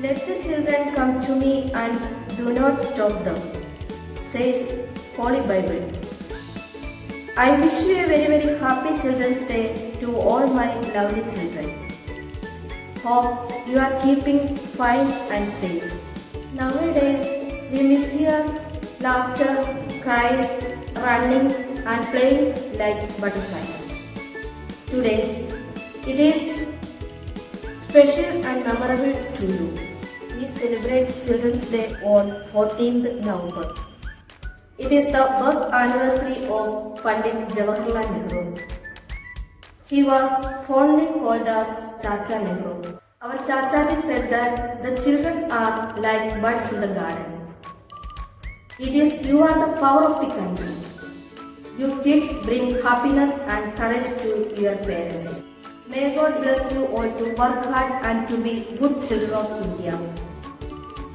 Let the children come to me and do not stop them, says Holy Bible. I wish you a very happy Children's Day to all my lovely children. Hope you are keeping fine and safe. Nowadays, we miss your laughter, cries, running and playing like butterflies. Today, it is special and memorable to you. We celebrate Children's Day on 14th November. It is the birth anniversary of Pandit Jawaharlal Nehru. He was fondly called as Chacha Nehru. Our Chachaji said that the children are like buds in the garden. You are the power of the country. You kids bring happiness and courage to your parents. May God bless you all to work hard and to be good children of India.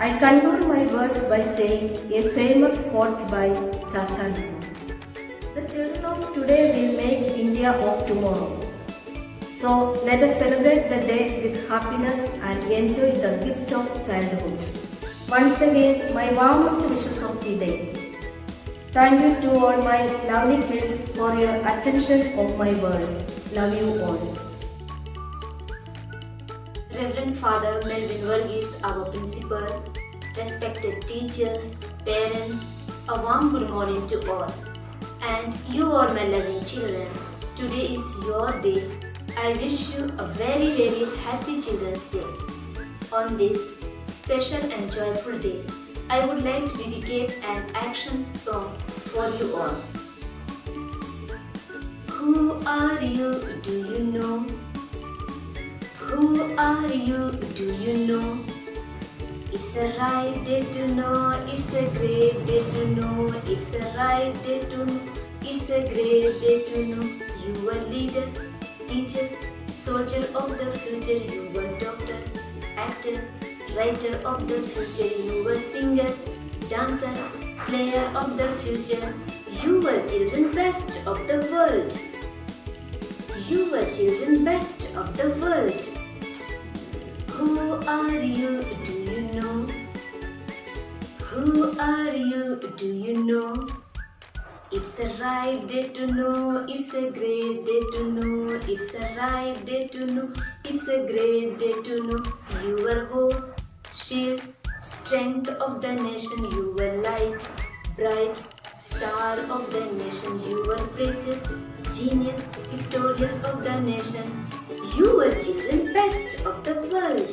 I conclude my words by saying a famous quote by Chacha Nehru. The children of today will make India of tomorrow. So let us celebrate the day with happiness and enjoy the gift of childhood. Once again, my warmest wishes of the day. Thank you to all my lovely kids for your attention of my words. Love you all. Reverend Father Melvin Varghese, our principal, respected teachers, parents, a warm good morning to all. And you all my loving children, today is your day. I wish you a very happy Children's Day. On this special and joyful day, I would like to dedicate an action song for you all. Who are you? Do you know? Who are you? Do you know? It's a right day to know. It's a great day to know. It's a right day to know. It's a great day to know. You are leader, teacher, soldier of the future. You are doctor, actor, writer of the future. You are singer, dancer, player of the future. You are children best of the world. You are children best of the world. Who are you? Do you know? Who are you? Do you know? It's a right day to know. It's a great day to know. It's a right day to know. It's a great day to know. You are hope, shield, strength of the nation. You are light, bright star of the nation. You are precious, genius, victorious of the nation. You are children best of the world.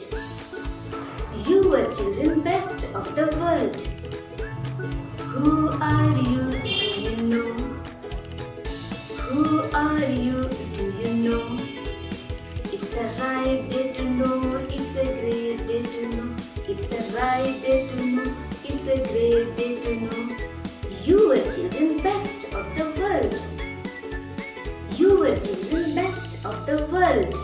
You are children best of the world. Who are you? Do you know? Who are you? Do you know? It's a right day to know. It's a great day to know. It's a right day to know. It's a great day to know. You are children best of the world. You are children best of the world.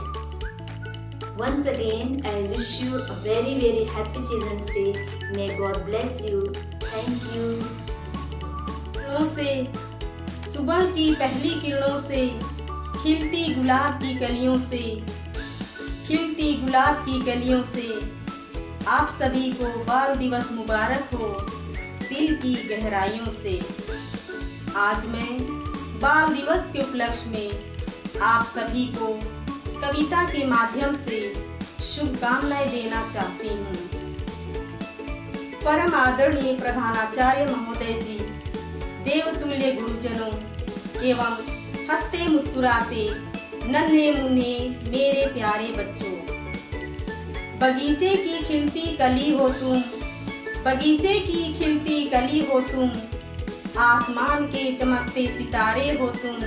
Once again, I wish you a very happy Children's Day. May God bless you. Thank you. से सुबह की पहली किरणों से खिलती गुलाब की कलियों से खिलती गुलाब की कलियों से आप सभी को बाल दिवस मुबारक हो दिल की गहराइयों से। आज मैं बाल दिवस के उपलक्ष्य में आप सभी को कविता के माध्यम से शुभकामनाएं देना चाहती हूँ। परम आदरणीय प्रधानाचार्य महोदय जी, देवतुल्य गुरुजनों एवं हंसते मुस्कुराते नन्हे मुन्ने मेरे प्यारे बच्चों, बगीचे की खिलती कली हो तुम, बगीचे की खिलती कली हो तुम, आसमान के चमकते सितारे हो तुम,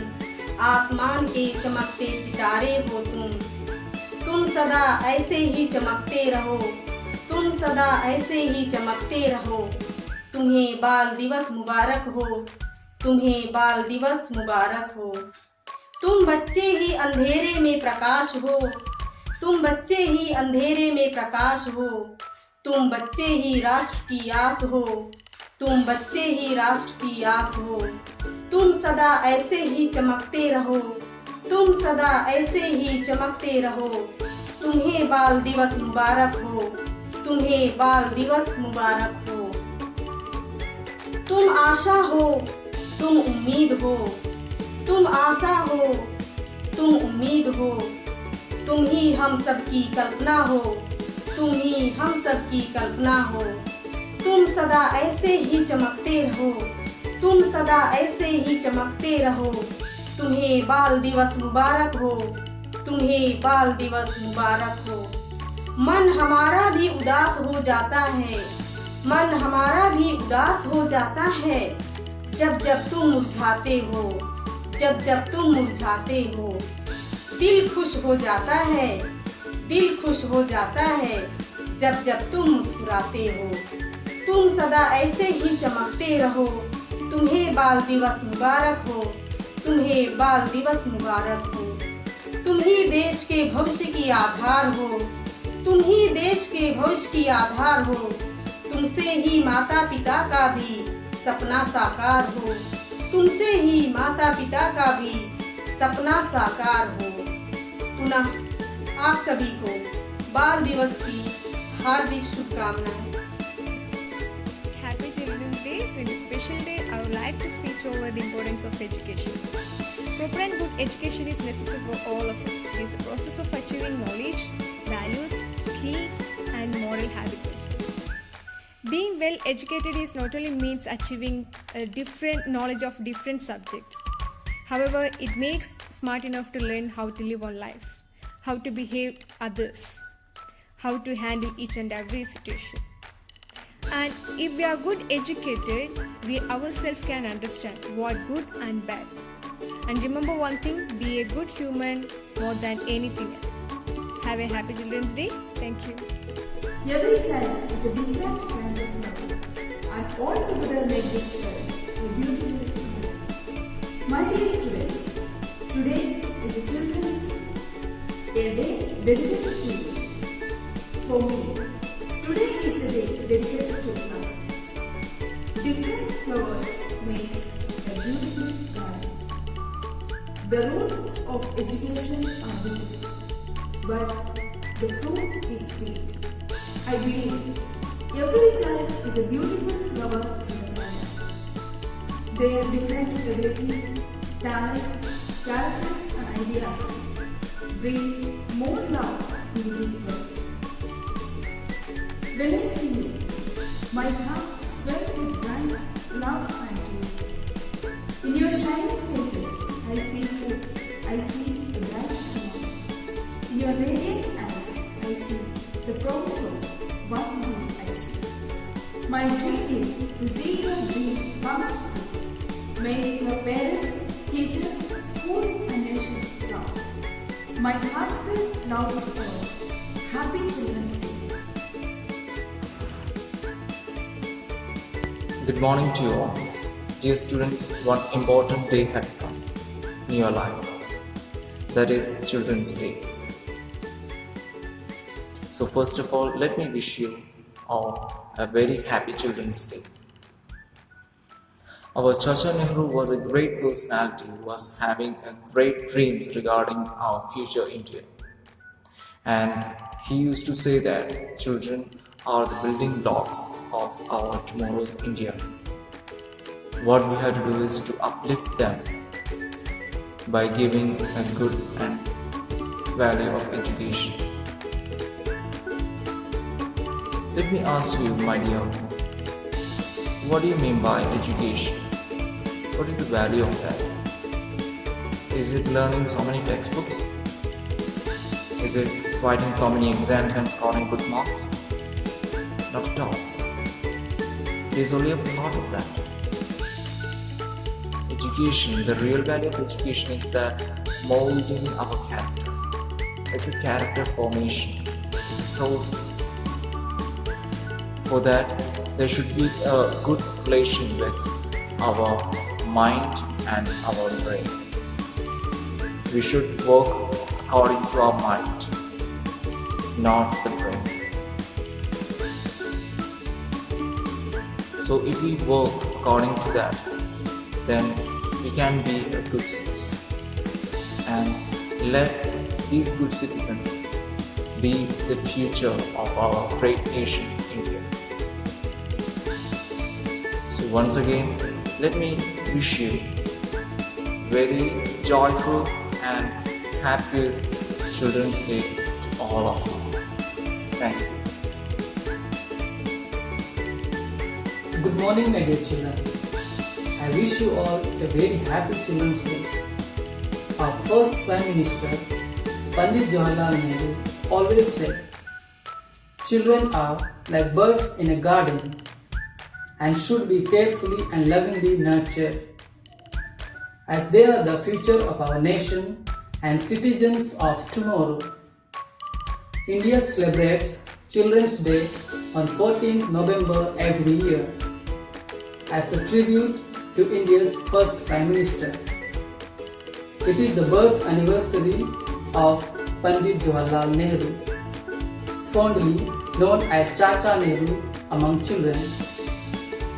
आसमान के चमकते सितारे हो तुम सदा ऐसे ही चमकते रहो, तुम सदा ऐसे ही चमकते रहो। तुम्हें बाल दिवस मुबारक हो, तुम्हें बाल दिवस मुबारक हो। तुम बच्चे ही अंधेरे में प्रकाश हो, तुम बच्चे ही अंधेरे में प्रकाश हो, तुम बच्चे ही राष्ट्र की आस हो, तुम बच्चे ही राष्ट्र की आस हो। तुम सदा ऐसे ही चमकते रहो, तुम सदा ऐसे ही चमकते रहो। तुम्हें बाल दिवस मुबारक हो, तुम्हें बाल दिवस मुबारक हो। तुम आशा हो, तुम उम्मीद हो, तुम आशा हो, तुम उम्मीद हो, तुम ही हम सबकी कल्पना हो, तुम ही हम सबकी कल्पना हो। तुम सदा ऐसे ही चमकते रहो, तुम सदा ऐसे ही चमकते रहो। तुम्हें बाल दिवस मुबारक हो, तुम्हें बाल दिवस मुबारक हो। मन हमारा भी उदास हो जाता है, मन हमारा भी उदास हो जाता है, जब जब तुम मुरझाते हो, जब जब तुम मुरझाते हो। दिल खुश हो जाता है, दिल खुश हो जाता है, जब जब तुम मुस्कुराते हो। तुम सदा ऐसे ही चमकते रहो, तुम्हें बाल दिवस मुबारक हो, तुम्हें बाल दिवस मुबारक हो। तुम ही देश के भविष्य की आधार हो, तुम ही देश के भविष्य की आधार हो। तुमसे ही माता पिता का भी सपना साकार हो, तुमसे ही माता पिता का भी सपना साकार हो। पुनः आप सभी को बाल दिवस की हार्दिक शुभकामनाएं। Happy Children's Day. So in this special day, I would like to speak over the importance of education. Proper and good education is necessary for all of us. It is the process of achieving knowledge, values, skills, and moral habits. Being well educated is not only means achieving a different knowledge of different subjects. However, it makes smart enough to learn how to live on life, how to behave to others, how to handle each and every situation. And if we are good educated, we ourselves can understand what good and bad. And remember one thing, be a good human more than anything else. Have a happy Children's Day. Thank you. Every child is a different kind of love, and all together make this world a beautiful world. My dear students, today is a Children's Day, a day dedicated to you. For me, today is the day dedicated to love. Different flowers makes a beautiful garden. The roots of education are bitter, but the fruit is sweet. I believe every child is a beautiful flower in the garden. Their different abilities, talents, characters and ideas bring more love into this world. When I see you, my heart swells with bright love and joy. In your shining faces, I see hope. I see a bright tomorrow. In your radiant eyes, I see the promise of what you will achieve. My dream is to see your dream come true. Make your parents, teachers, school and nation proud. My heartfelt love to all. Happy Children's Day. Good morning to you all. Dear students, one important day has come in your life. That is Children's Day. So first of all, let me wish you all a very happy Children's Day. Our Chacha Nehru was a great personality who was having a great dreams regarding our future India. And he used to say that children are the building blocks of our tomorrow's India. What we have to do is to uplift them by giving a good and value of education. Let me ask you, my dear, what do you mean by education? What is the value of that? Is it learning so many textbooks? Is it writing so many exams and scoring good marks? Not at all. It is only a part of that. Education, the real value of education is that molding our character. It's a character formation. It's a process. For that, there should be a good relation with our mind and our brain. We should work according to our mind, not the brain. So if we work according to that, then we can be a good citizen. And let these good citizens be the future of our great nation, India. So once again, let me wish you very joyful and happiest Children's Day to all of you. Thank you. Good morning, my dear children. I wish you all a very happy Children's Day. Our first Prime Minister, Pandit Jawaharlal Nehru, always said, "Children are like birds in a garden and should be carefully and lovingly nurtured, as they are the future of our nation and citizens of tomorrow." India celebrates Children's Day on 14th November every year as a tribute to India's first Prime Minister. It is the birth anniversary of Pandit Jawaharlal Nehru, fondly known as Chacha Nehru among children.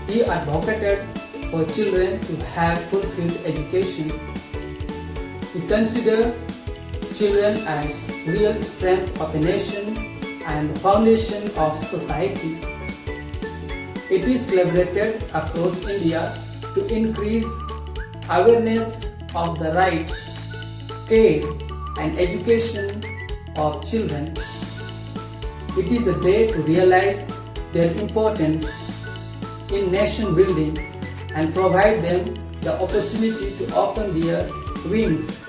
He advocated for children to have fulfilled education. He considered children as real strength of a nation and the foundation of society. It is celebrated across India to increase awareness of the rights, care, and education of children. It is a day to realize their importance in nation building and provide them the opportunity to open their wings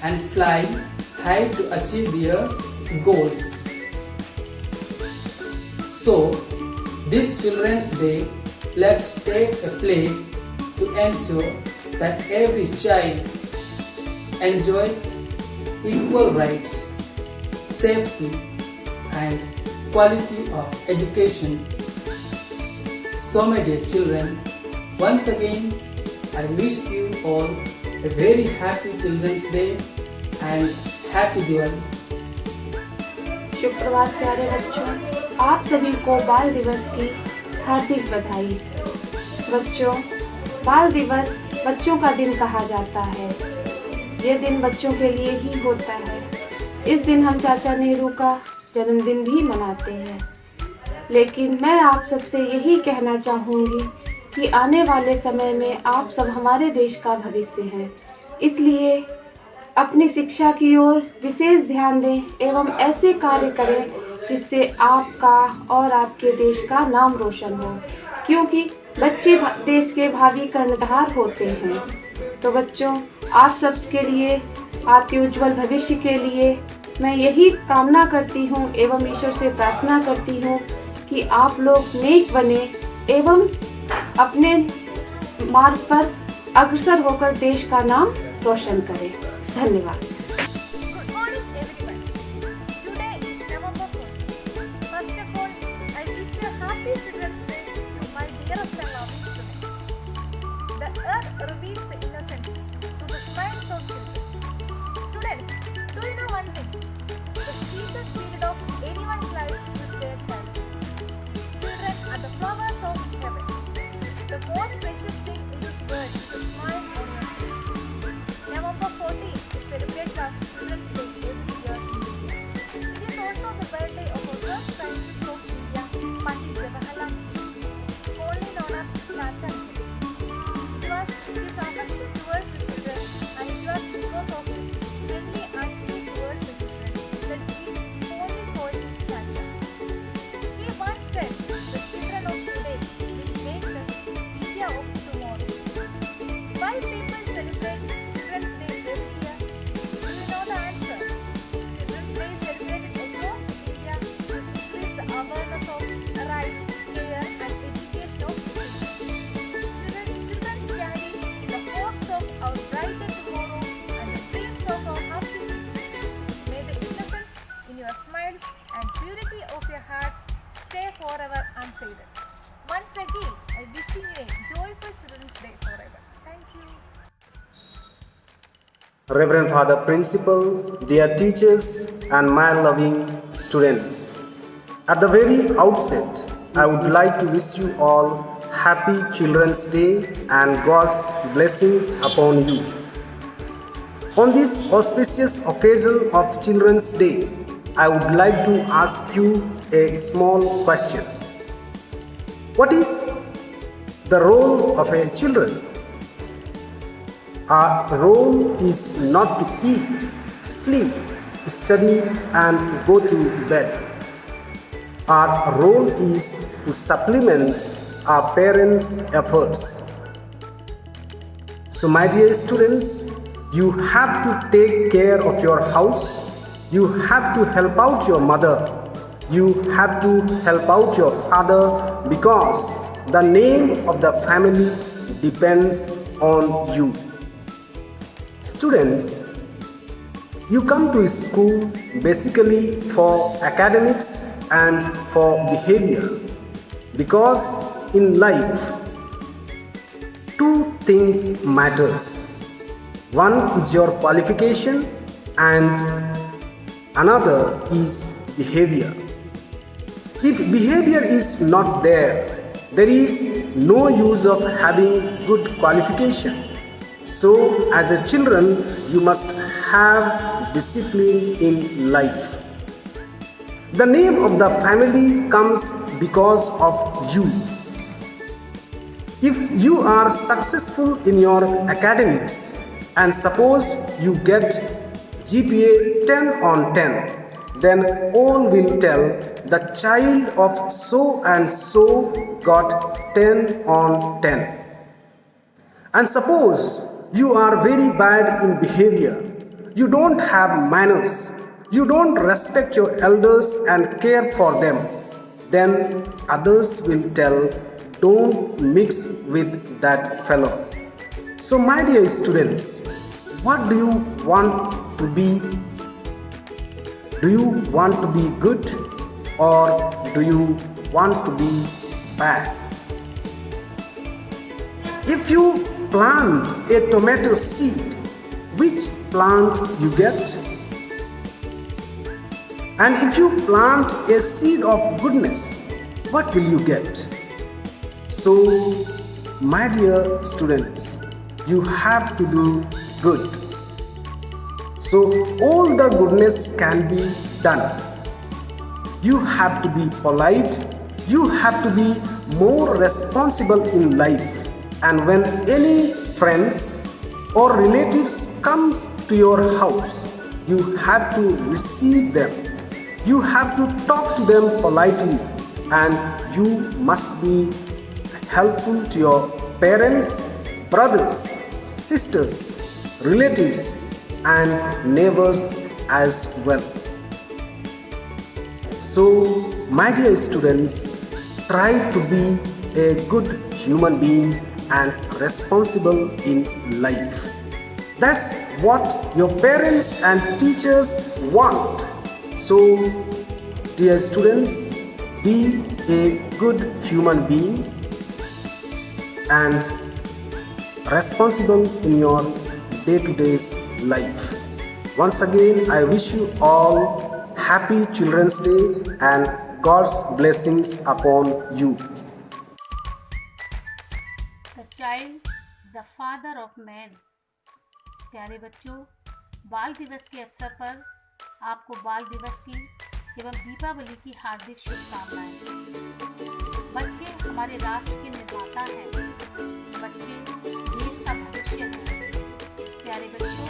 and fly high to achieve their goals. So, this Children's Day, let's take a pledge to ensure that every child enjoys equal rights, safety, and quality of education. So, my dear children, once again, I wish you all a very happy Children's Day and happy Diwali. शुभ प्रभात प्यारे बच्चों, आप सभी को बाल दिवस की हार्दिक बधाई। बच्चों, बाल दिवस बच्चों का दिन कहा जाता है। ये दिन बच्चों के लिए ही होता है। इस दिन हम चाचा नेहरू का जन्मदिन भी मनाते हैं। लेकिन मैं आप सबसे यही कहना चाहूँगी कि आने वाले समय में आप सब हमारे देश का भविष्य हैं। इसलिए अपनी शिक्षा की ओर विशेष ध्यान दें एवं ऐसे कार्य करें जिससे आपका और आपके देश का नाम रोशन हो, क्योंकि बच्चे देश के भावी कर्णधार होते हैं। तो बच्चों, आप सबके लिए, आपके उज्जवल भविष्य के लिए मैं यही कामना करती हूँ एवं ईश्वर से प्रार्थना करती हूँ कि आप लोग नेक बने एवं अपने मार्ग पर अग्रसर होकर देश का नाम रोशन करें। धन्यवाद। Good morning everyone. Today is November 4th. First of all, I wish you a happy Children's Day to my dearest and loving students. The earth reveals innocence to the smiles of children. Students, do you know one thing? The sweetest period of anyone's life is their childhood. Children are the flowers of heaven. The most precious thing in this world is a smile on your face. November 14th is celebrated as Children's Day every year in India. It is also the birthday of our first Prime Minister of India, Pandit Jawaharlal Nehru, only known as Chacha Nehru. It was his affection towards the children, and it was because of his friendly attitude towards the children that he is only called Chacha. He once said, "The children of today will make the India of tomorrow." Why people celebrate Children's Day every year? Do you know the answer? Children's Day is celebrated across India to increase the awareness of rights, care, and education of children. Children carry the hopes of our brighter tomorrow and the dreams of our happy future. May the innocence in your smiles and purity of your hearts stay forever unfaded. Once again, I wish you a joyful Children's Day forever. Thank you. Reverend Father Principal, dear teachers and my loving students. At the very outset, I would like to wish you all happy Children's Day and God's blessings upon you. On this auspicious occasion of Children's Day, I would like to ask you a small question. What is the role of a children? Our role is not to eat, sleep, study and go to bed. Our role is to supplement our parents' efforts. So my dear students, you have to take care of your house, you have to help out your mother, you have to help out your father, because the name of the family depends on you. Students, you come to school basically for academics and for behavior, because in life two things matters. One is your qualification and another is behavior. If behavior is not there, there is no use of having good qualification. So as a children, you must have discipline in life. The name of the family comes because of you. If you are successful in your academics and suppose you get GPA 10 on 10, then all will tell the child of so and so got 10 on 10. And suppose you are very bad in behavior, you don't have manners, you don't respect your elders and care for them, then others will tell, don't mix with that fellow. So my dear students, what do you want to be? Do you want to be good or do you want to be bad? If you plant a tomato seed, which plant you get? And if you plant a seed of goodness, what will you get? So, my dear students, you have to do good. So, all the goodness can be done. You have to be polite, you have to be more responsible in life. And when any friends or relatives comes to your house, you have to receive them. You have to talk to them politely, and you must be helpful to your parents, brothers, sisters, relatives and neighbors as well. So, my dear students, try to be a good human being and responsible in life. That's what your parents and teachers want. So, dear students, be a good human being and responsible in your day-to-day life. Once again, I wish you all happy Children's Day and God's blessings upon you. The child is the father of man. प्यारे बच्चों, बाल दिवस के अवसर पर आपको बाल दिवस की एवं दीपावली की हार्दिक शुभकामनाएं। बच्चे हमारे राष्ट्र के निर्माता हैं, बच्चे देश का भविष्य हैं। प्यारे बच्चों,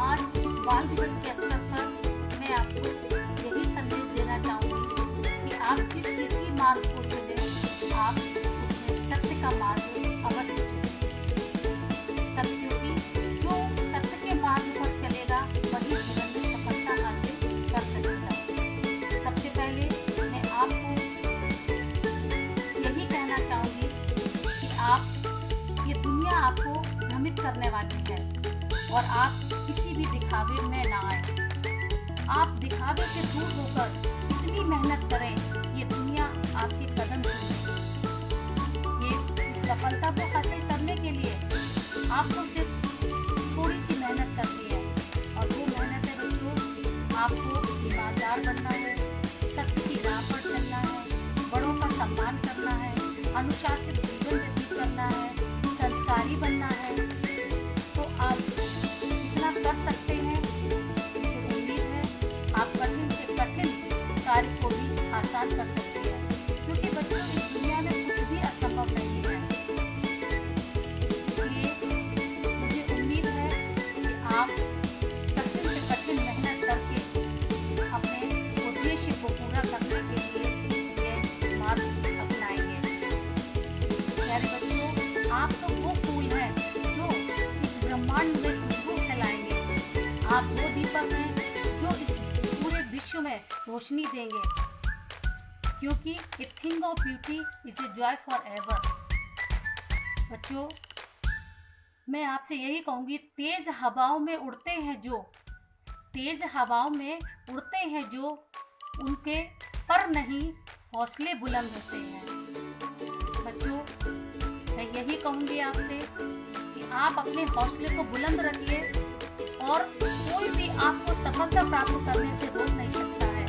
आज बाल दिवस के अवसर पर मैं आपको यही संदेश देना चाहूँगी कि आप किसी मार्ग को चुनें, आप उसमें सत्य का मार्ग अवश्य चुनें। क्योंकि जो सत्य के मार्ग पर चलेगा वही जीवन में सफलता हासिल कर सकेगा। सबसे पहले मैं आपको यही कहना चाहूँगी कि ये दुनिया आपको भ्रमित करने वाली है और आप किसी भी दिखावे में ना आए। आप दिखावे से दूर होकर इतनी मेहनत करें, ये दुनिया आपके कदम चूमेगी। ये सफलता को हासिल करने के लिए आपको सिर्फ थोड़ी सी मेहनत करनी है, और वो मेहनत है बच्चों, आपको ईमानदार बनना है, सत्य की राह पर चलना है, बड़ों का सम्मान करना है, अनुशासित जीवन व्यतीत करना है, संस्कारी बनना है। तो आप इतना कर सकते हैं, मुझे उम्मीद है आप कठिन से कार्य को भी आसान कर सकती है, क्योंकि बच्चों इस दुनिया में कुछ भी असंभव नहीं है। इसलिए मुझे उम्मीद है कि आप कठिन से कठिन मेहनत करके अपने उद्देश्य को पूरा करने के लिए ये मार्ग अपनाएंगे। प्यारे बच्चों, आप तो वो फूल हैं जो इस ब्रह्मांड में खुशबू फैलाएंगे। आप वो दीपक हैं जो इस पूरे विश्व में रोशनी देंगे, क्योंकि a thing of beauty is a joy for ever. बच्चों, मैं आपसे यही कहूँगी, तेज हवाओं में उड़ते हैं जो उनके पर नहीं हौसले बुलंद होते हैं। बच्चों, मैं यही कहूँगी आपसे कि आप अपने हौसले को बुलंद रखिए और कोई भी आपको सफलता प्राप्त करने से रोक नहीं सकता है।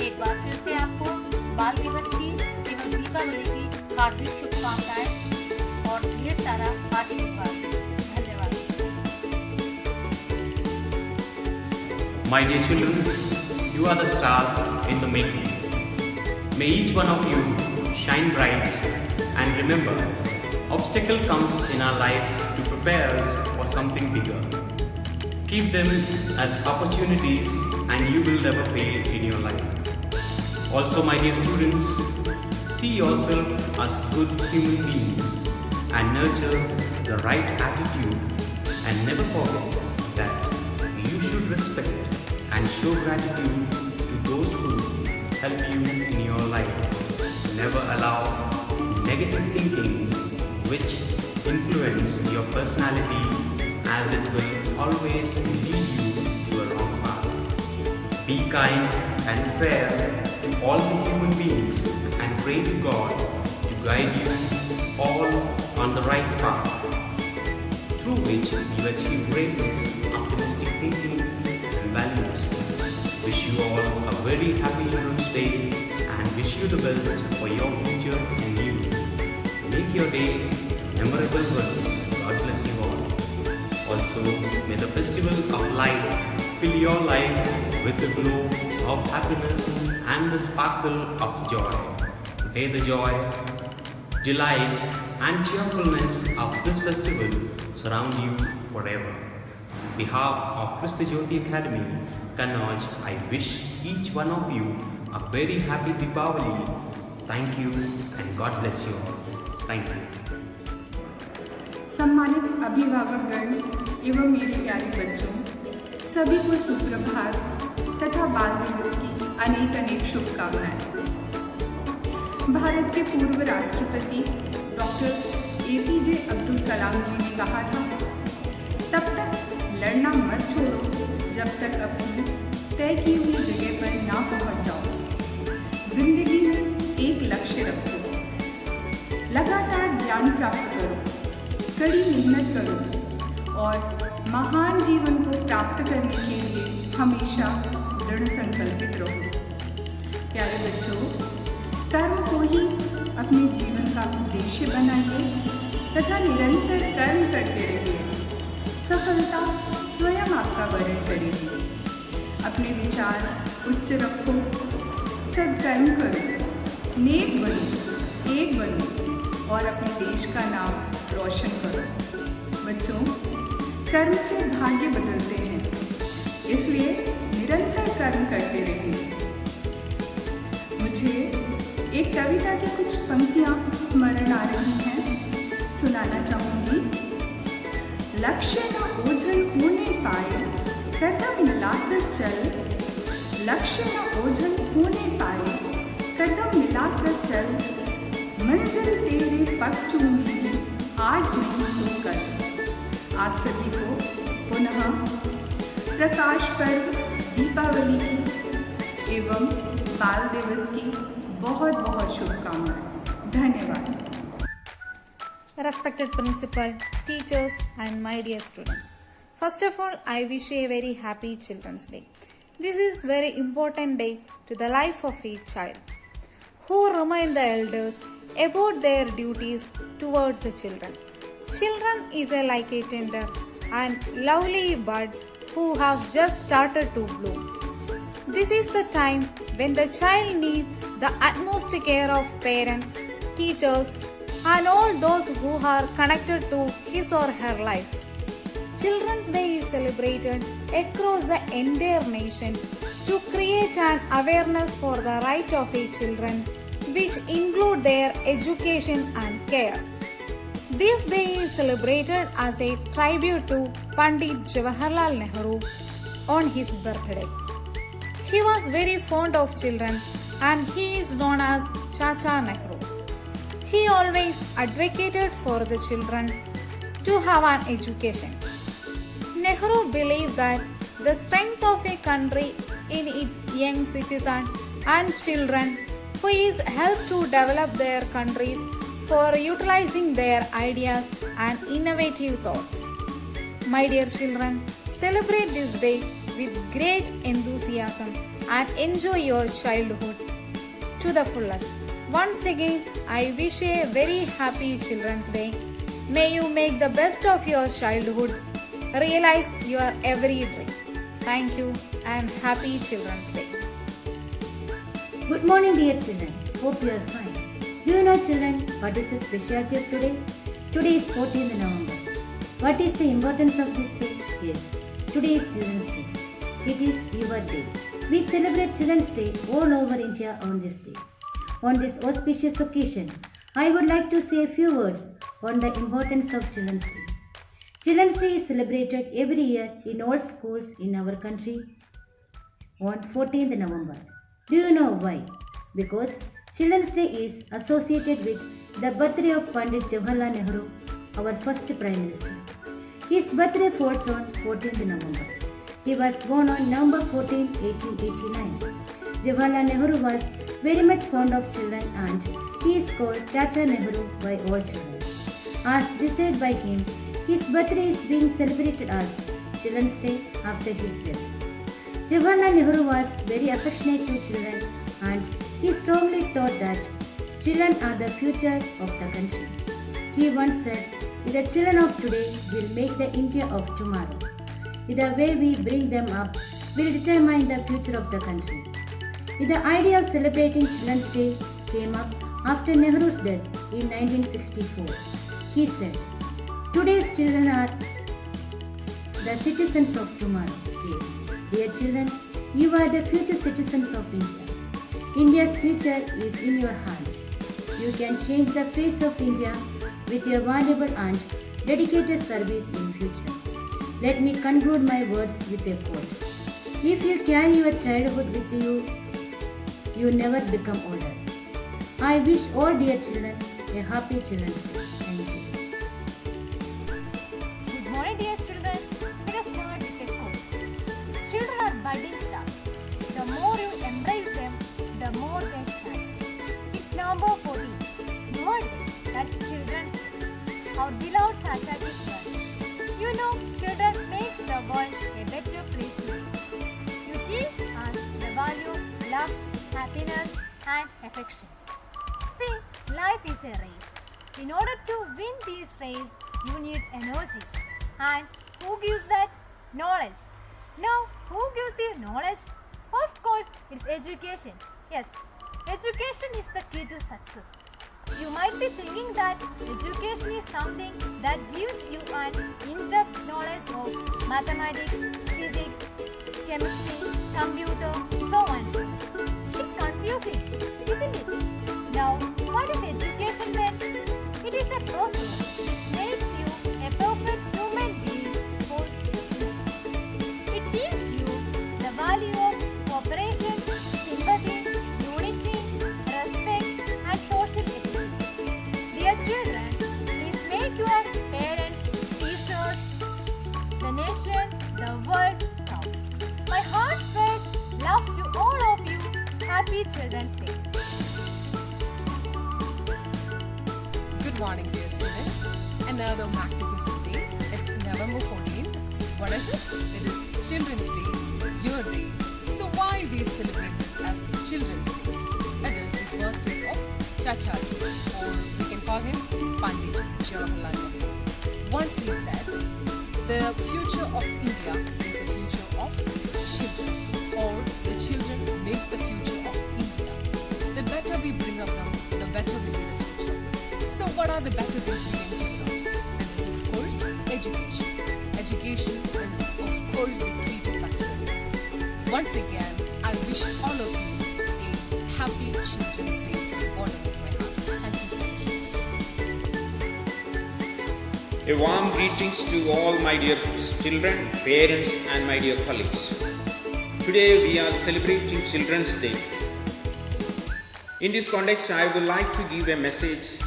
एक बार फिर से आपको बाल दिवस की एवं दीपावली की हार्दिक शुभकामनाएं और ढेर सारा आशीर्वाद। धन्यवाद। My dear children, you are the stars in the making. May each one of you shine bright, and remember, obstacle comes in our life to prepare us for something bigger. Keep them as opportunities and you will never fail in your life. Also, my dear students, see yourself as good human beings and nurture the right attitude, and never forget that you should respect and show gratitude to those who help you in your life. Never allow negative thinking which influence your personality, as it will always lead you to a wrong path. Be kind and fair to all the human beings and pray to God to guide you all on the right path, through which you achieve greatness, optimistic thinking and values. Wish you all a very happy Children's Day and wish you the best for your future endeavors. Make your day memorable one. God bless you all. Also, may the festival of light fill your life with the glow of happiness and the sparkle of joy. May the joy, delight and cheerfulness of this festival surround you forever. On behalf of Christi Jyoti Academy, Kannauj, I wish each one of you a very happy Deepavali. Thank you and God bless you all. Thank you. सम्मानित अभिभावकगण एवं मेरे प्यारे बच्चों, सभी को सुप्रभात तथा बाल दिवस की अनेक अनेक शुभकामनाएं। भारत के पूर्व राष्ट्रपति डॉक्टर APJ अब्दुल कलाम जी ने कहा था, तब तक लड़ना मत छोड़ो जब तक अपनी तय की हुई जगह पर ना पहुंच जाओ। जिंदगी में एक लक्ष्य रखो, लगातार ज्ञान प्राप्त करो, कड़ी मेहनत करो और महान जीवन को प्राप्त करने के लिए हमेशा दृढ़ संकल्पित रहो। प्यारे बच्चों, कर्म को ही अपने जीवन का उद्देश्य बनाइए तथा निरंतर कर्म करते रहिए। सफलता स्वयं आपका वरण करेगी। अपने विचार उच्च रखो, सत्कर्म करो, नेक बनो, एक बनो और अपने देश का नाम रोशन करो। बच्चों, कर्म से भाग्य बदलते हैं, इसलिए निरंतर कर्म करते रहिए। मुझे एक कविता की कुछ पंक्तियाँ स्मरण आ रही हैं, सुनाना चाहूँगी। लक्ष्य न ओझल होने पाए, कदम मिलाकर चल। लक्ष्य न ओझल होने पाए, कदम मिलाकर चल। मंजिल तेरे पग चूमेगी, आज नहीं तो कल। आप सभी को पुनः प्रकाश पर्व दीपावली की एवं बाल दिवस की बहुत बहुत शुभकामनाएं। धन्यवाद। Respected principal, teachers and my dear students. First of all, I wish you a very happy Children's Day. This is very important day to the life of each child, who remind the elders about their duties towards the children. Children is like a tender and lovely bud who has just started to bloom. This is the time when the child needs the utmost care of parents, teachers, and all those who are connected to his or her life. Children's Day is celebrated across the entire nation to create an awareness for the right of children, which include their education and care. This day is celebrated as a tribute to Pandit Jawaharlal Nehru on his birthday. He was very fond of children and he is known as Chacha Nehru. He always advocated for the children to have an education. Nehru believed that the strength of a country in its young citizens and children who is helped to develop their countries for utilizing their ideas and innovative thoughts. My dear children, celebrate this day with great enthusiasm and enjoy your childhood to the fullest. Once again, I wish you a very happy Children's Day. May you make the best of your childhood, realize your every dream. Thank you and happy Children's Day. Good morning, dear children. Hope you are fine. Do you know, children, what is the specialty of today? Today is 14th November. What is the importance of this day? Yes, today is Children's Day. It is your day. We celebrate Children's Day all over India on this day. On this auspicious occasion, I would like to say a few words on the importance of Children's Day. Children's Day is celebrated every year in all schools in our country on 14th November. Do you know why? Because Children's Day is associated with the birthday of Pandit Jawaharlal Nehru, our first Prime Minister. His birthday falls on 14th November. He was born on November 14, 1889. Jawaharlal Nehru was very much fond of children and he is called Chacha Nehru by all children. As decided by him, his birthday is being celebrated as Children's Day after his death. Jawaharlal Nehru was very affectionate to children and he strongly thought that children are the future of the country. He once said, "The children of today will make the India of tomorrow. The way we bring them up will determine the future of the country." The idea of celebrating Children's Day came up after Nehru's death in 1964. He said, "Today's children are the citizens of tomorrow." Yes, dear children, you are the future citizens of India. India's future is in your hands. You can change the face of India with your valuable and dedicated service in future. Let me conclude my words with a quote. If you carry your childhood with you, you never become older. I wish all dear children a happy Children's Day. Thank you. Good morning, dear children. Let us start with a quote. Children are budding stars. The more you embrace them, the more they shine. It's November 14th, your day. That's Children's Day. Our beloved Chachaji's birthday. You know, children makes the world a better place to live. You teach us the value of love, happiness, and affection. See, life is a race. In order to win this race, you need energy. And who gives that? Knowledge. Now, who gives you knowledge? Of course, it's education. Yes, education is the key to success. You might be thinking that education is something that gives you an in-depth knowledge of mathematics, physics, chemistry, computer, so on. It's confusing, isn't it? Now, what is education then? It is a process which makes you a perfect human being for the future. It teaches you the value of cooperation, sympathy, unity, respect, and social ethics. Dear children, please make your parents, teachers, the nation, the world proud. My heartfelt love to all of you. Happy Children's Day. Good morning, dear students. Another magnificent day. It's November 14th. What is it? It is Children's Day, your day. So why we celebrate this as Children's Day? It is the birthday of Chachaji, or we can call him Pandit Jawaharlal Nehru. Once he said, the future of India is the future of children. or the children makes the future of India. The better we bring up them, the better we will the future. So what are the better things we can bring up? And is of course education. Education is of course the key to success. Once again, I wish all of you a happy Children's Day from the bottom of my heart. Thank you so much. A warm greetings to all my dear children, parents and my dear colleagues. Today we are celebrating Children's Day. In this context, I would like to give a message.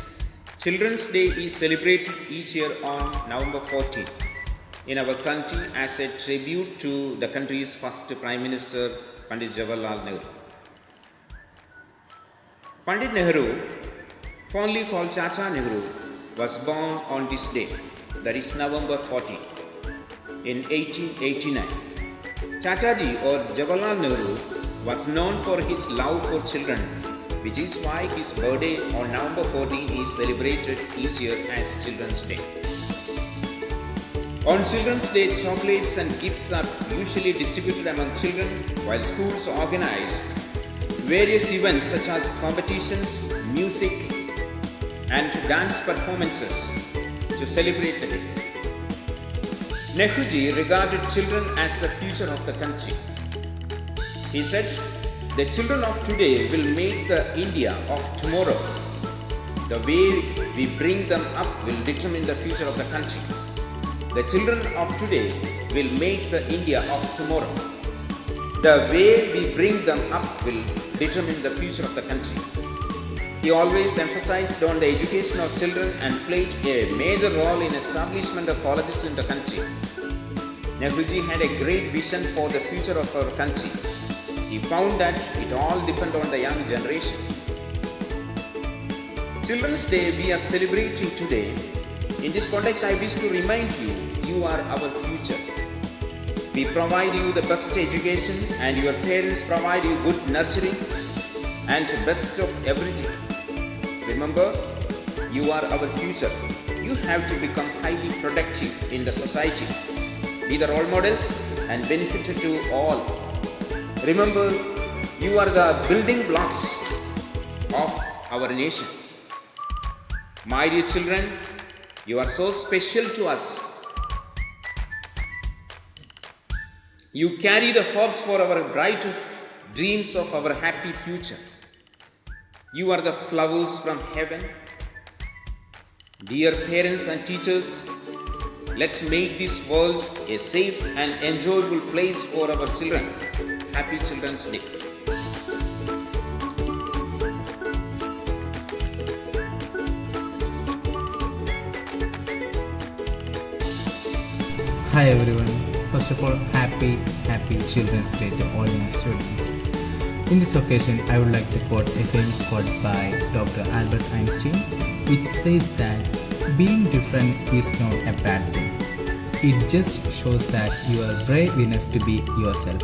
Children's Day is celebrated each year on November 14th in our country as a tribute to the country's first Prime Minister, Pandit Jawaharlal Nehru. Pandit Nehru, fondly called Chacha Nehru, was born on this day, that is November 14, in 1889. Chachaji or Jawaharlal Nehru was known for his love for children, which is why his birthday on November 14 is celebrated each year as Children's Day. On Children's Day, chocolates and gifts are usually distributed among children, while schools organize various events such as competitions, music, and dance performances to celebrate the day. Nehruji regarded children as the future of the country. He said, "The children of today will make the India of tomorrow. The way we bring them up will determine the future of the country. The children of today will make the India of tomorrow. The way we bring them up will determine the future of the country." He always emphasized on the education of children and played a major role in establishment of colleges in the country. Nehruji had a great vision for the future of our country. He found that it all depends on the young generation. Children's Day we are celebrating today. In this context, I wish to remind you, you are our future. We provide you the best education and your parents provide you good nurturing and best of everything. Remember, you are our future. You have to become highly productive in the society. Be the role models and benefit to all. Remember, you are the building blocks of our nation. My dear children, you are so special to us. You carry the hopes for our bright dreams of our happy future. You are the flowers from heaven. Dear parents and teachers, let's make this world a safe and enjoyable place for our children. Happy Children's Day. Hi everyone. First of all, happy Children's Day to all my students. In this occasion, I would like to quote a famous quote by Dr. Albert Einstein, which says that being different is not a bad thing. It just shows that you are brave enough to be yourself.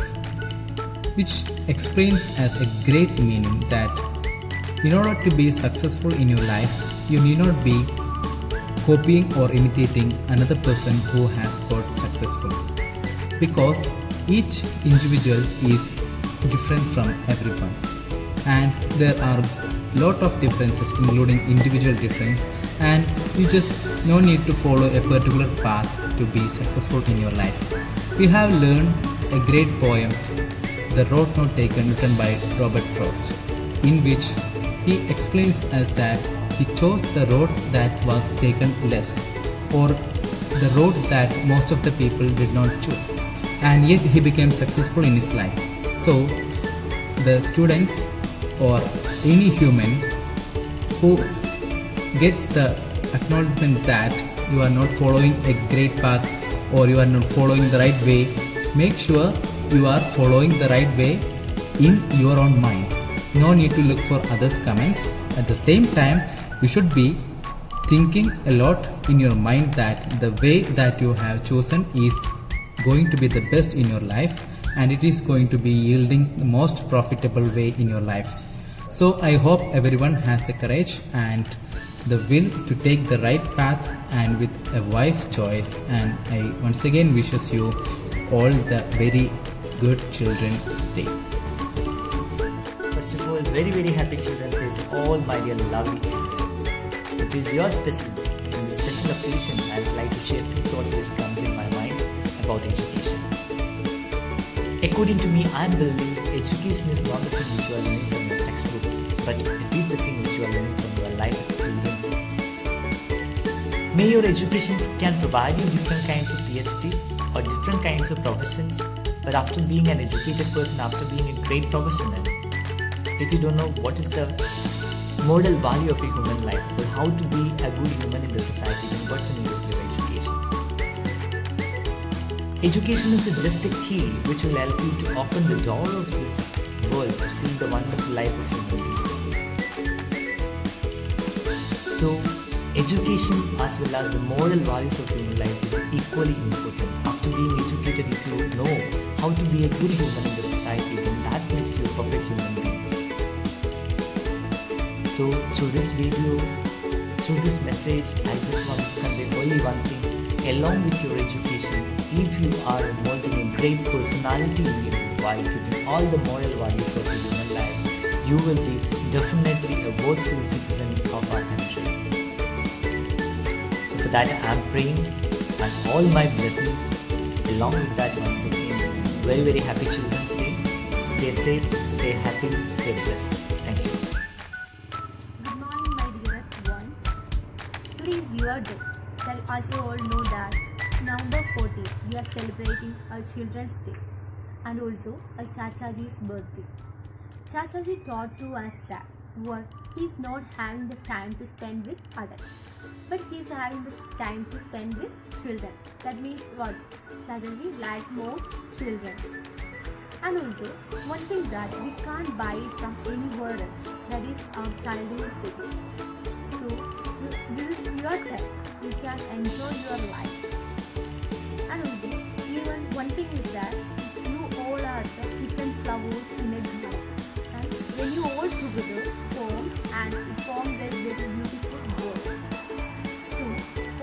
Which explains as a great meaning that in order to be successful in your life, you need not be copying or imitating another person who has got successful. Because each individual is different from everyone, and there are lot of differences including individual difference, and you just no need to follow a particular path to be successful in your life. We have learned a great poem, The Road Not Taken, written by Robert Frost, in which he explains as that he chose the road that was taken less, or the road that most of the people did not choose, and yet he became successful in his life. So the students or any human who gets the acknowledgement that you are not following a great path or you are not following the right way, make sure you are following the right way in your own mind. No need to look for others' comments. At the same time, you should be thinking a lot in your mind that the way that you have chosen is going to be the best in your life, and it is going to be yielding the most profitable way in your life. So I hope everyone has the courage and the will to take the right path and with a wise choice, and I once again wishes you all the very good Children's Day. First of all, very happy Children's Day to all my dear lovely children. It is your special day. In this special occasion, I would like to share two thoughts which comes in my mind about education. According to me, I believe education is not the thing which you are learning from your textbook, but it is the thing which you are learning from your life experiences. May your education can provide you different kinds of PhDs or different kinds of professions, but after being an educated person, after being a great professional, if you don't know what is the moral value of a human life, or how to be a good human in the society, then what's the need of your education? Education is just a key which will help you to open the door of this world to see the wonderful life of human beings. So, education as well as the moral values of human life is equally important. After being educated, if you know how to be a good human in the society, then that makes you a perfect human being. So, through this video, through this message, I just want to convey only one thing. Along with your education, if you are molding a great personality in you while keeping all the moral values of the human life, you will be definitely a worthful citizen of our country. So for that I am praying, and all my blessings. Along with that, once again, very happy Children's Day. Stay safe, stay happy, stay blessed. Thank you. Good morning, my dearest ones. Today is your day. Well, as you all know that November 14th we are celebrating our Children's Day and also a Chachaji's birthday. Chachaji taught to us that he's not having the time to spend with adults, but he's having the time to spend with children. That means what? Chachaji likes most children. And also, one thing that we can't buy it from anywhere else, that is our childhood days. So, this is your time. You can enjoy your life. And also, even one thing is that you all are the different flowers in a group. And when you all together forms, and it forms a very beautiful world. So,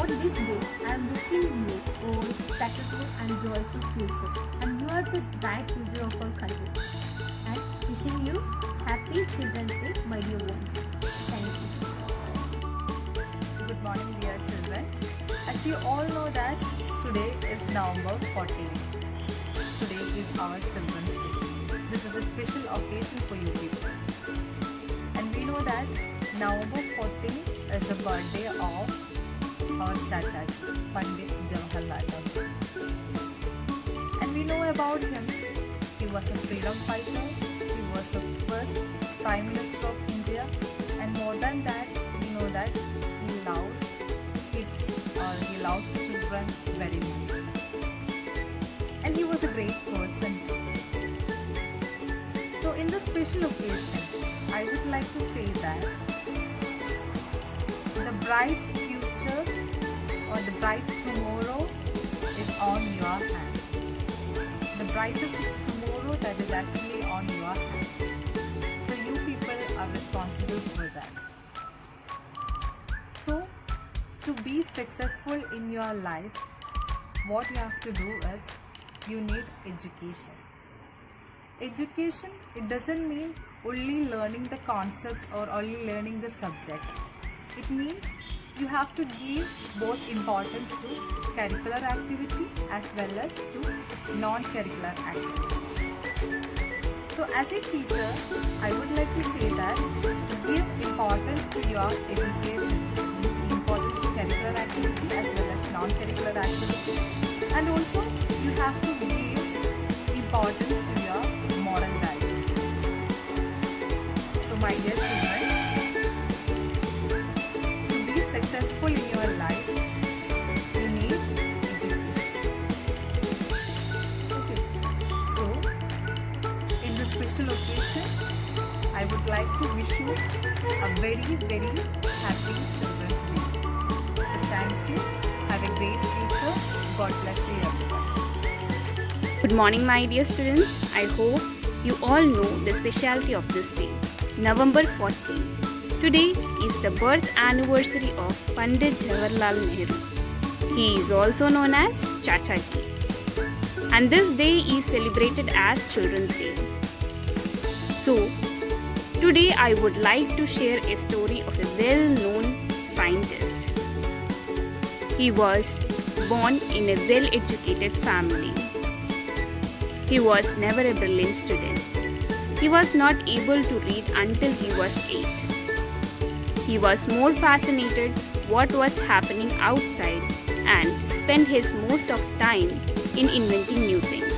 on this day, I am wishing you all successful and joyful future. And you are the bright future of our country. And wishing you happy Children's Day, my dear ones. Thank you. Good morning, dear children. As you all know that today is November 14th. Today is our Children's Day. This is a special occasion for you people. And we know that November 14th is the birthday of our Chachaji, Pandit Jawaharlal Nehru. And we know about him. He was a freedom fighter. He was the first Prime Minister of India. And more than that, we know that he loves kids, or he loves children very much. And he was a great person too. So in this special occasion, I would like to say that the bright future or the bright tomorrow is on your hand. The brightest tomorrow that is actually on your hand. So you people are responsible for that. So to be successful in your life, what you have to do is you need education. Education, it doesn't mean only learning the concept or only learning the subject. It means you have to give both importance to curricular activity as well as to non-curricular activities. So as a teacher, I would like to say that give importance to your education. It means importance to curricular activity as well as non-curricular activity. And also you have to give importance to your moral values. So my dear children, to be successful in your life, you need education. Okay. So in this special occasion, I would like to wish you a very happy Children's Day. So thank you. Have a great future. God bless you everyone. Good morning, my dear students. I hope you all know the specialty of this day, November 14th. Today is the birth anniversary of Pandit Jawaharlal Nehru. He is also known as Chachaji. and this day is celebrated as Children's Day. So, today I would like to share a story of a well-known scientist. He was born in a well-educated family. He was never a brilliant student. He was not able to read until he was 8. He was more fascinated what was happening outside and spent his most of time in inventing new things.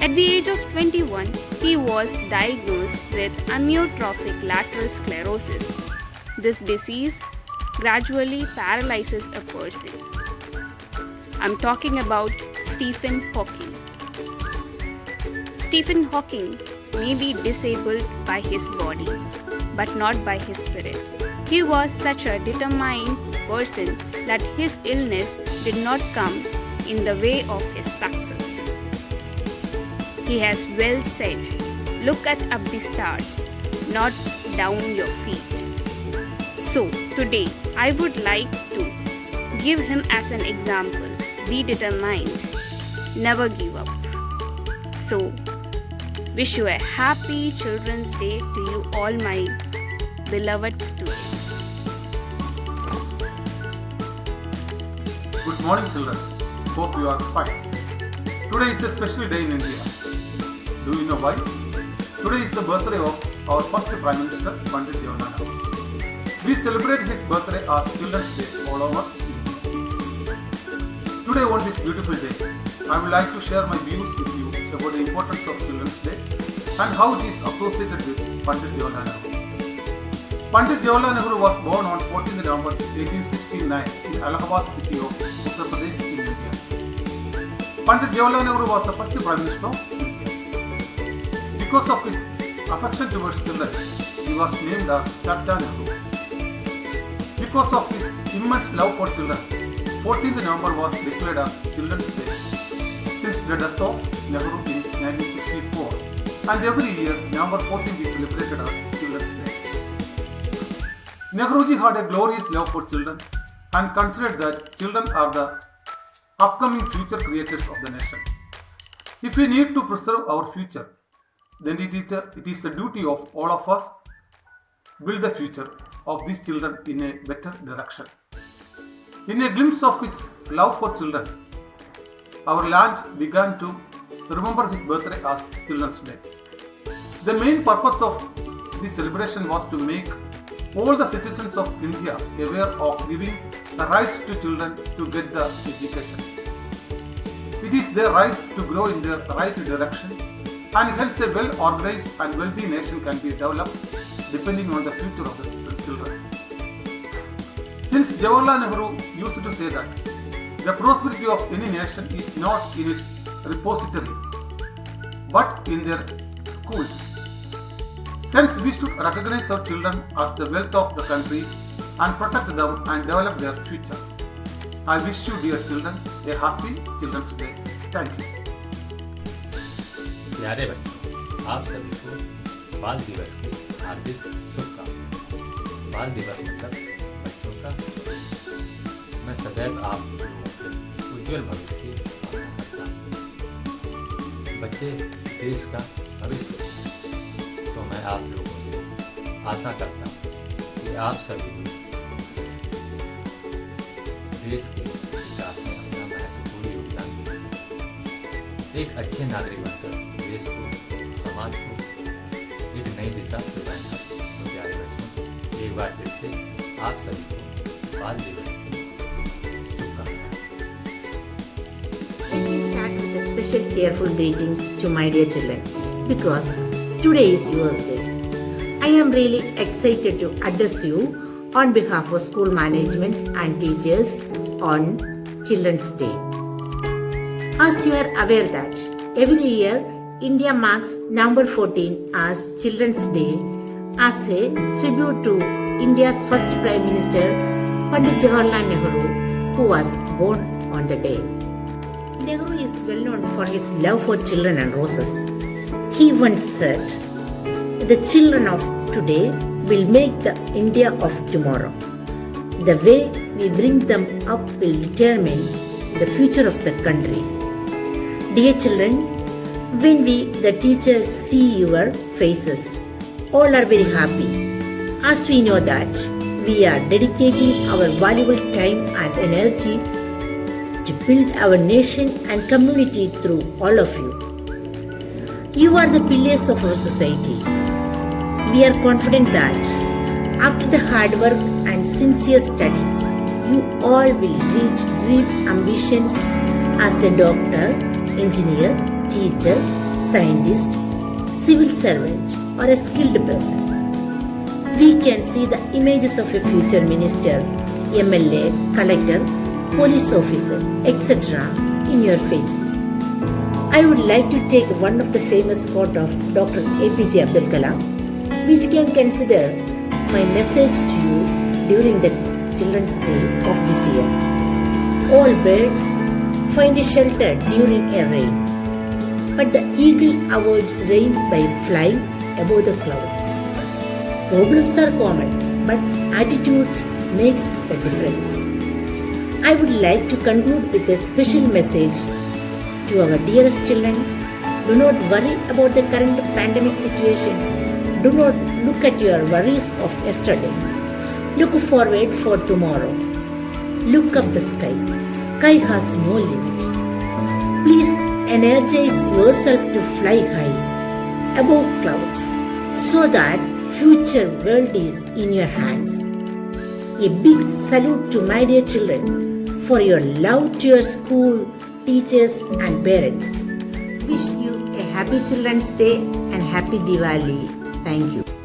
At the age of 21, he was diagnosed with amyotrophic lateral sclerosis. This disease gradually paralyzes a person. I'm talking about Stephen Hawking. Stephen Hawking may be disabled by his body, but not by his spirit. He was such a determined person that his illness did not come in the way of his success. He has well said, "Look at up the stars, not down your feet." So today I would like to give him as an example. Be determined, never give up. So, wish you a happy Children's Day to you all my beloved students. Good morning, children. Hope you are fine. Today is a special day in India. Do you know why? Today is the birthday of our first Prime Minister, Pandit Jawaharlal Nehru. We celebrate his birthday as Children's Day all over India. Today on this beautiful day, I would like to share my views with you about the importance of Children's Day and how it is associated with Pandit Jawaharlal Nehru. Pandit Jawaharlal Nehru was born on 14th November 1869 in Allahabad city of Uttar Pradesh in India. Pandit Jawaharlal Nehru was the first Prime Minister of India. Because of his affection towards children, he was named as Chacha Nehru. Because of his immense love for children, 14th November was declared as Children's Day since the death of Nehru in 1964, and every year November 14th is celebrated as Children's Day. Nehruji had a glorious love for children and considered that children are the upcoming future creators of the nation. If we need to preserve our future, then it is the duty of all of us build the future of these children in a better direction. In a glimpse of his love for children, our land began to remember his birthday as Children's Day. The main purpose of this celebration was to make all the citizens of India aware of giving the rights to children to get the education. It is their right to grow in the right direction, and hence a well-organized and wealthy nation can be developed depending on the future of the children. Since Jawaharlal Nehru used to say that the prosperity of any nation is not in its repository, but in their schools. Hence, we should recognize our children as the wealth of the country and protect them and develop their future. I wish you, dear children, a happy Children's Day. Thank you. प्यारे बच्चों, आप सभी को बाल दिवस की हार्दिक शुभकामनाएं। बाल दिवस मतलब बच्चों का। मैं सदैव आप लोगों के उज्जवल भविष्य की कामना करता हूँ। बच्चे देश का भविष्य, तो मैं आप लोगों से आशा करता हूँ कि आप सभी देश के विकास में अपना महत्वपूर्ण योगदान दें। एक अच्छे नागरिक बनकर देश को, समाज को एक नई दिशा प्रदान करें। तो प्यारे बच्चों, एक बार फिर से आप सभी को बाल दिवस की शुभकामनाएं। Let me start with a special cheerful greetings to my dear children, because today is yours day. I am really excited to address you on behalf of school management and teachers on Children's Day. As you are aware that every year India marks November 14 as Children's Day as a tribute to India's first Prime Minister Pandit Jawaharlal Nehru, who was born on the day. Nehru is well known for his love for children and roses. He once said, "The children of today will make the India of tomorrow. The way we bring them up will determine the future of the country." Dear children, when we, the teachers, see your faces, all are very happy, as we know that we are dedicating our valuable time and energy to build our nation and community through all of you. You are the pillars of our society. We are confident that after the hard work and sincere study, you all will reach dream ambitions as a doctor, engineer, teacher, scientist, civil servant, or a skilled person. We can see the images of a future minister, MLA, collector, police officer, etc. in your faces. I would like to take one of the famous quote of Dr. APJ Abdul Kalam, which can consider my message to you during the Children's Day of this year. All birds find a shelter during a rain, but the eagle avoids rain by flying above the clouds. Problems are common, but attitude makes the difference. I would like to conclude with a special message to our dearest children. Do not worry about the current pandemic situation. Do not look at your worries of yesterday. Look forward for tomorrow. Look up the sky. Sky has no limit. Please energize yourself to fly high above clouds so that future world is in your hands. A big salute to my dear children for your love to your school, teachers and parents. Wish you a happy Children's Day and happy Diwali. Thank you.